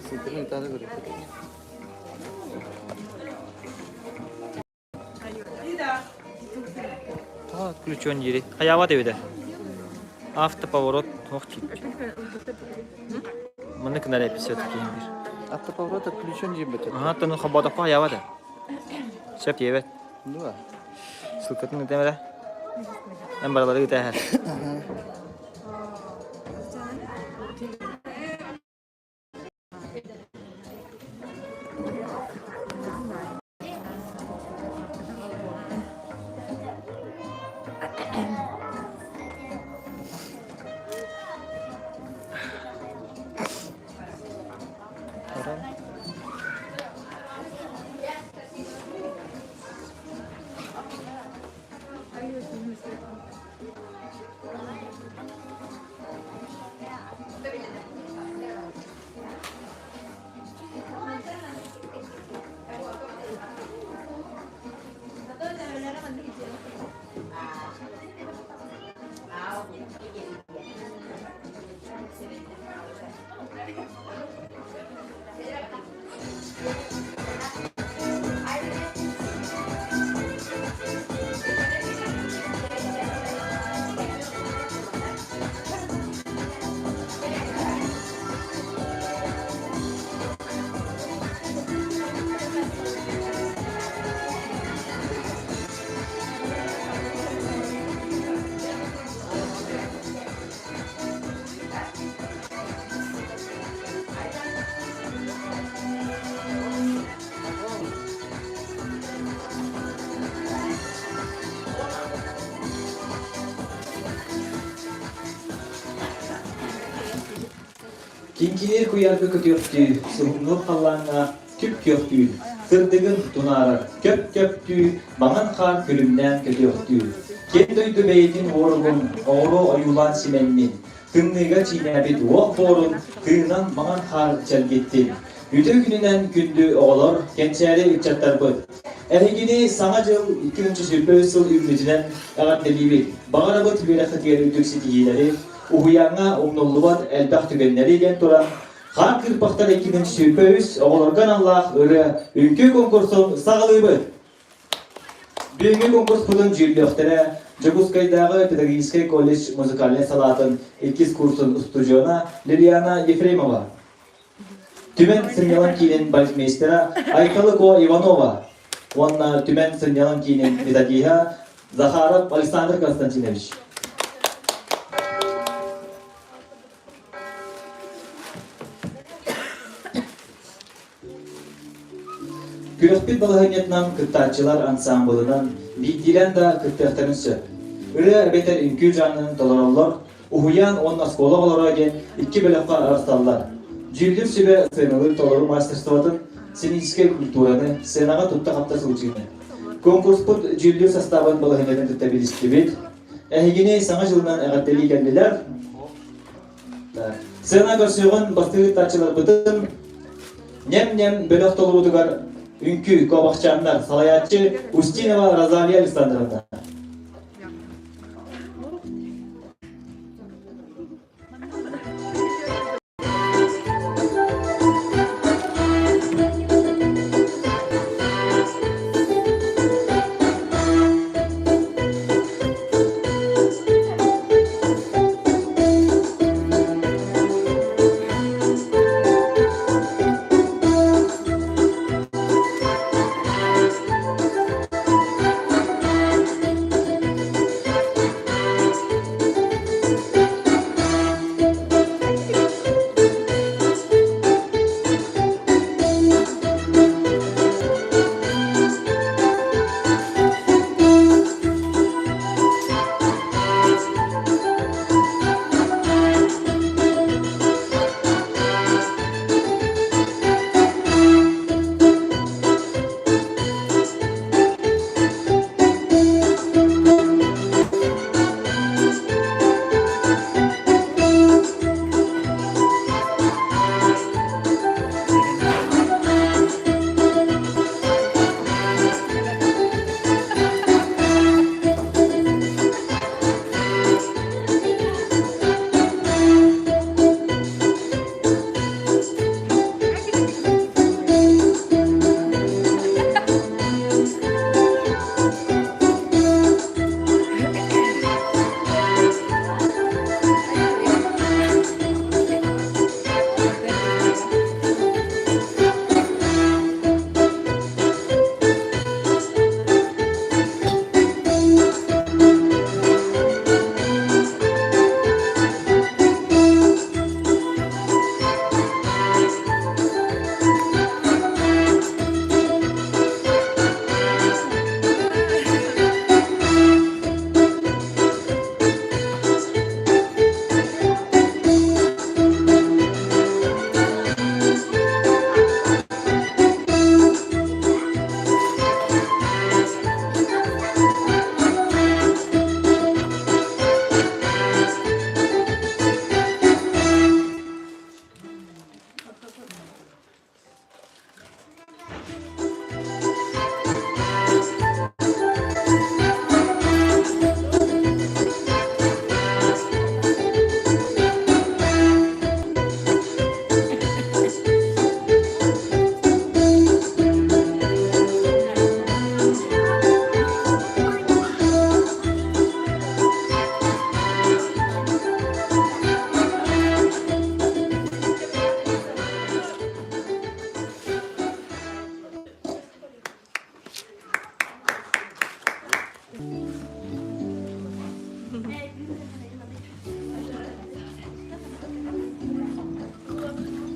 Sıkırın itadı görüyor. Ключон жери. Хаява дебеде. Автоповорот хохчик. Мына кінәлі эпизод кейіндер. Автоповорот ключон жеп бітеді. Ага, тұны хабадақ па хаява да. Шеп ебет. Да. Сылкытын өтемелі. Ән баралары өте әр. Кинкинер куяргы көтөктү, сугунур қаллаңа күп көктү, сырдыгын тунарар, көп-көптү, маңан қар күлімнен көтөктү. Кен дөйді бейдин орылын, оғыру ойулан сименнин, тыңныға чийнәбет оқ борын, кыынан маңан қар чәлгеттин. Үтө күнінен күнді оғылар, кенчәрі үтчаттар бұд. Әрегені саңа жыл 2000 сүрпөз сыл үмітінен әғат делибет, бағарабы түбері қытгері үтіксі кейлері, Уһуяңа умнуллубат әлбәх түгеннәре ден туран. Хан кырпақтар 2000 сүрпөз оғыларған Аллах өрі үнкі конкурсын сағылыбы. Бүгінгі конкурс бұдың жүрліқтері Джагускайдағы педагогический колледж музыкальный салатын 2 курсын устужона Лилияна Ефремова. Түмен сырнялан кейінен бальмейстера Айталыко Иванова. Онна түмен сырнялан кейінен педагогия Захаров Александр Константинович. Күрәспет балығынетнан кыттачылар ансамблынан биддилен да кыттақтарынсы. Үрі әбетер үнкү жанын толаралар, ұхуян он аскола олара ген 2 бөліққа арысталар. Жүлдір сөбе сыйнылы толару мастерстватын сценический культураны сценаға тұтта қапта сұлчыны. Конкурс бұд жүлдір составын балығынетін тұттабилісті бет. Әхегіне саңа жылынан әғаттелі кәнділер. Сцена көрсеуғын бастығы тачылар бұтын нем-нем бөліқ толырудығар Ünkü Kovakçanlar, Salayatçı Ustinova Razaliya Alexandrovna.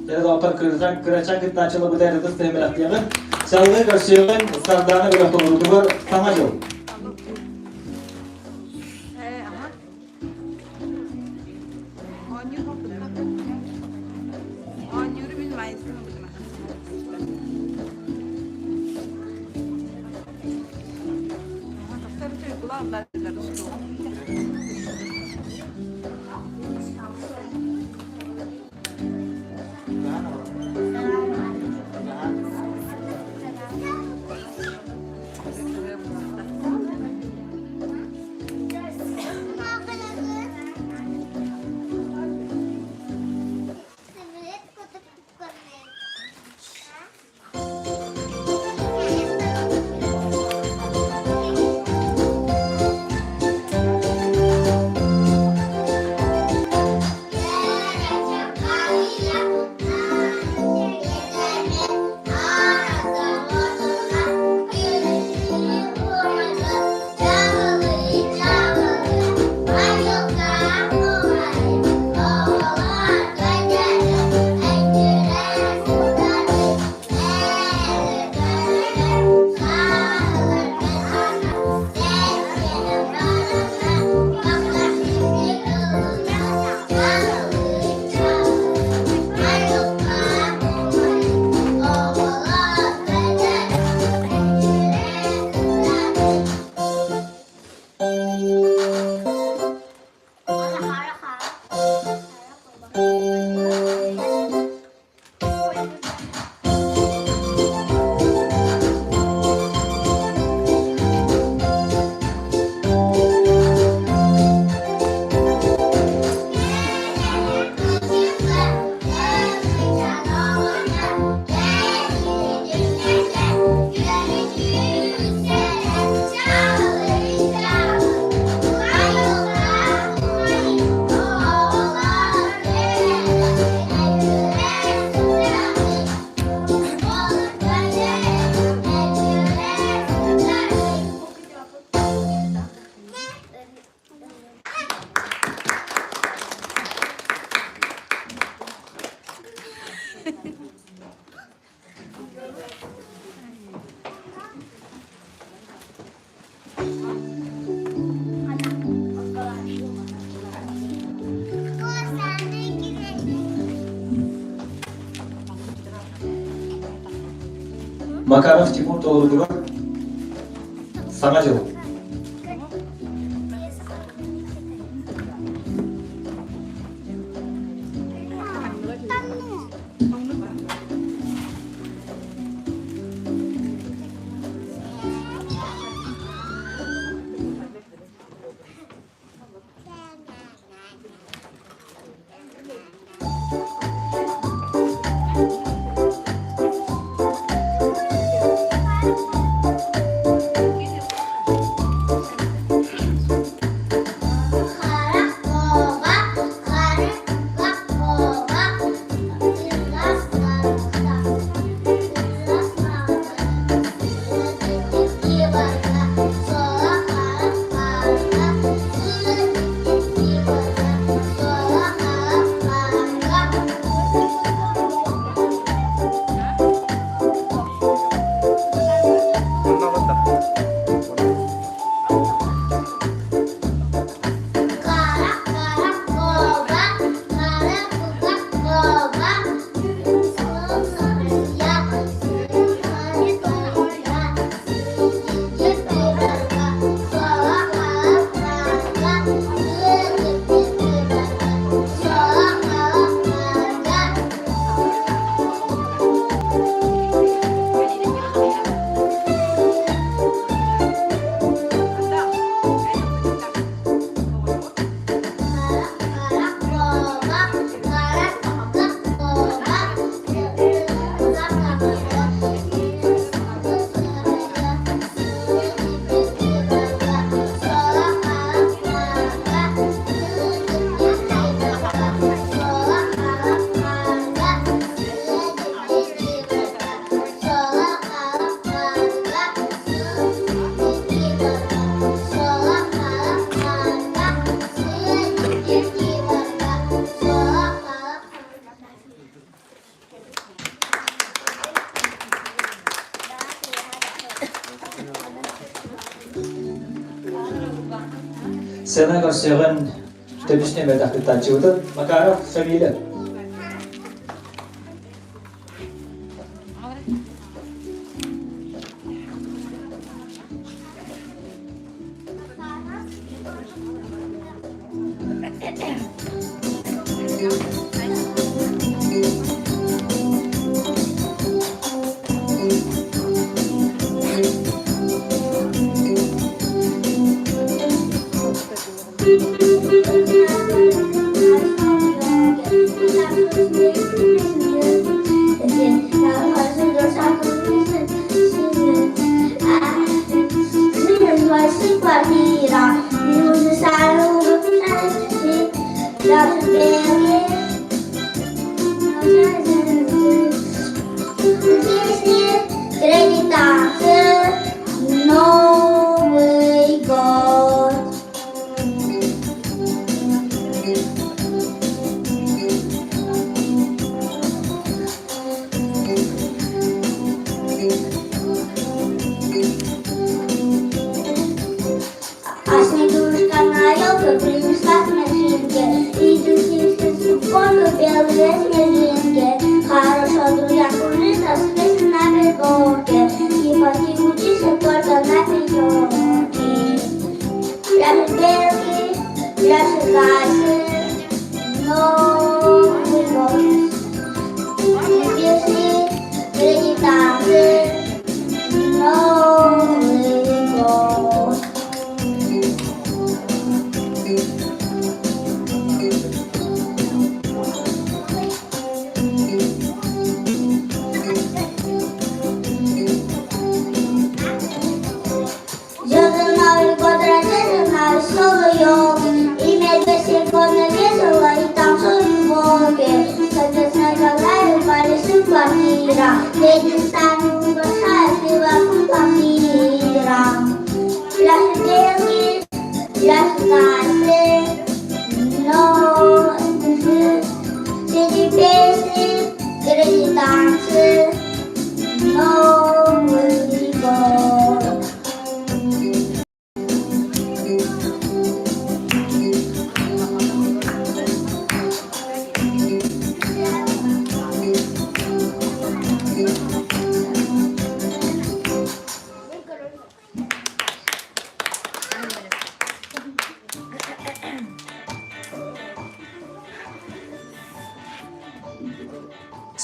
Ya da otar kıracak gitnaçılı bu derede sevmeler diyelim. Çaldığı karşıyığın sardağına bir hafta vurdu var. Sana yol. Makarov Timur doğrudur var. Sana cevap. Sana karşıyan tebişne medaklıktan çıktı. Makarov Şamil'e.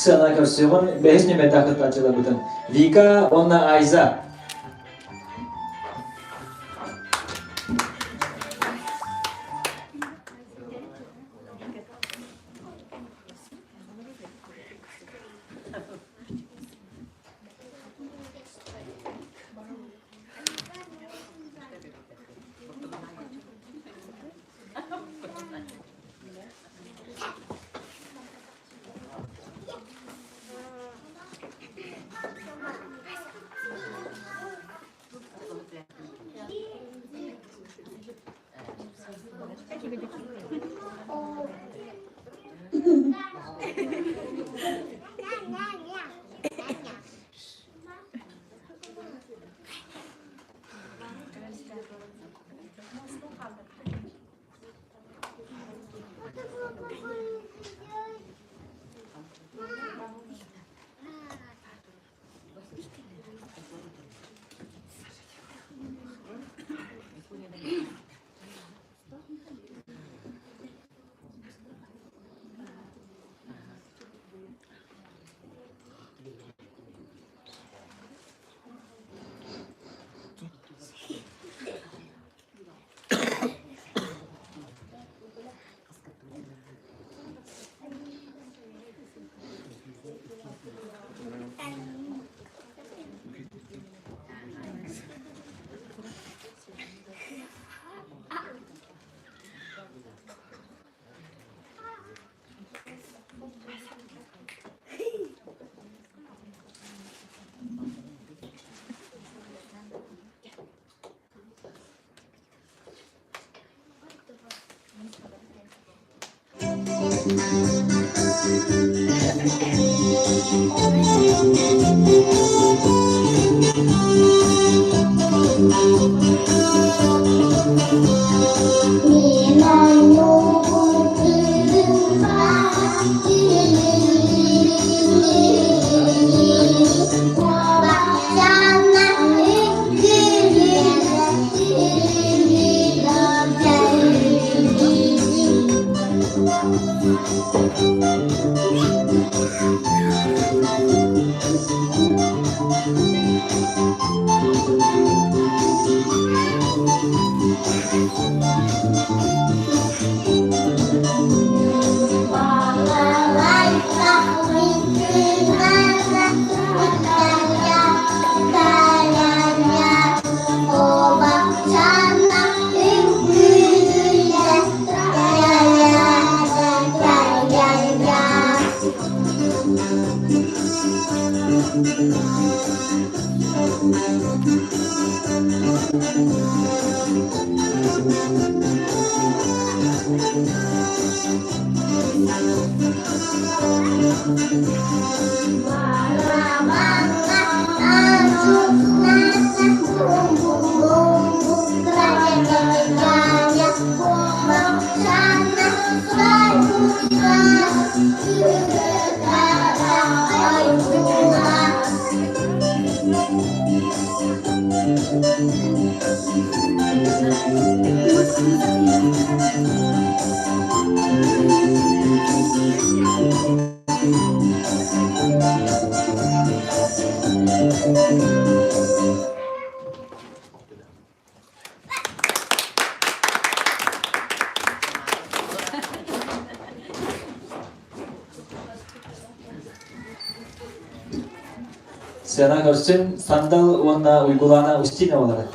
Sana karşıyan beşne medaklıktan çıktı. Vika ona Ayza. Sena görsün sandal ona uygulana üstüne olarak.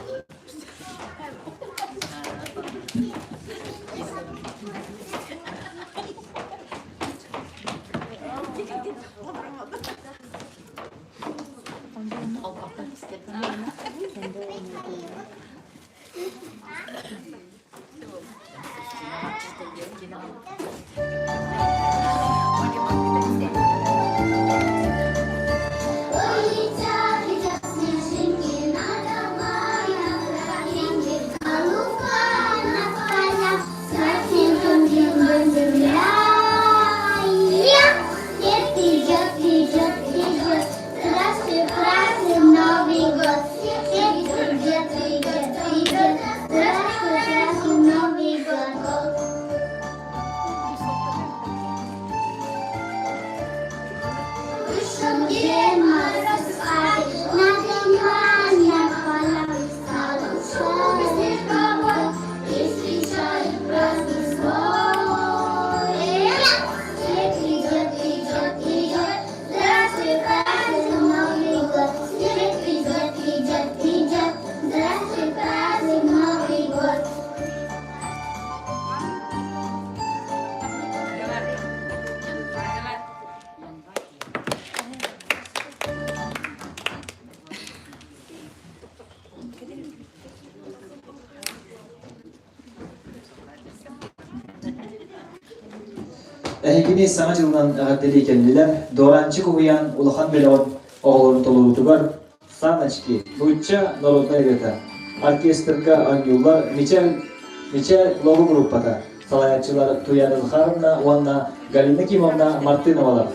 Ehgini sana yıldan ağaddeli kendiler, doğrancı kuhuyan ulahan belon oğulun toluğutugar, sanaçki, buçça nolotay geta, orkestrga anyullar, miçe logo gruppada, salayatçılar Tuyanız Harımna, Vanna, Galina Kimomna, Martinovalar.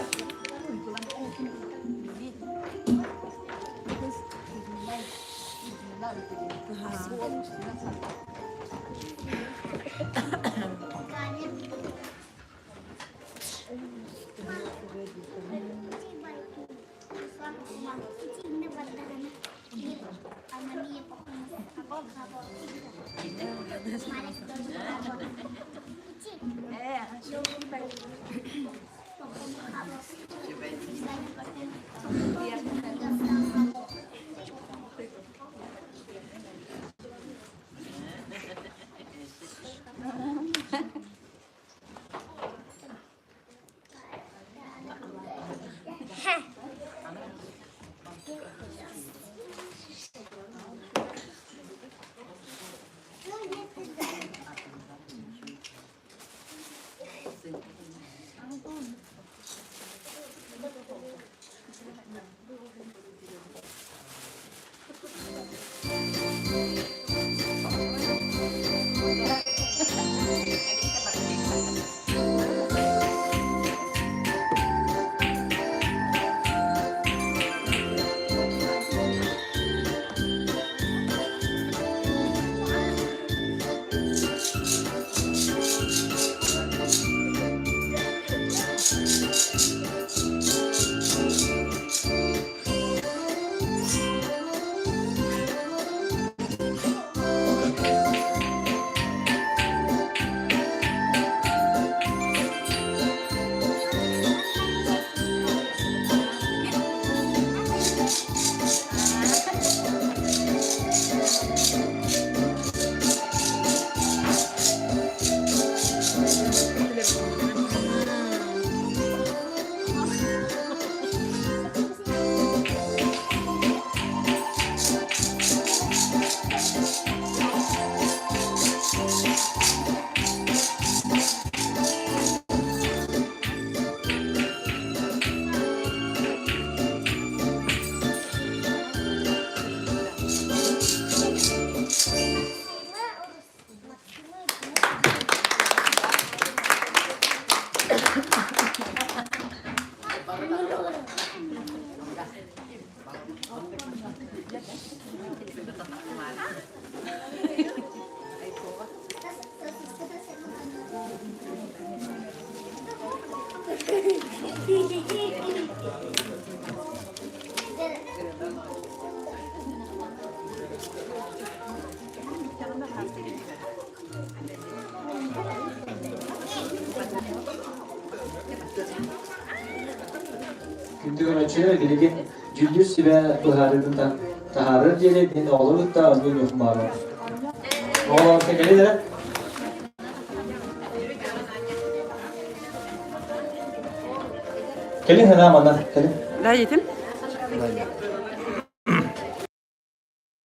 Gündüğün açı bilgin Julius ve Buhari'nin da taharır jelediğin oğluluk da alıyor yok var. Oğlum tekeli de. Gelin hemen bana gelin. Da yetim.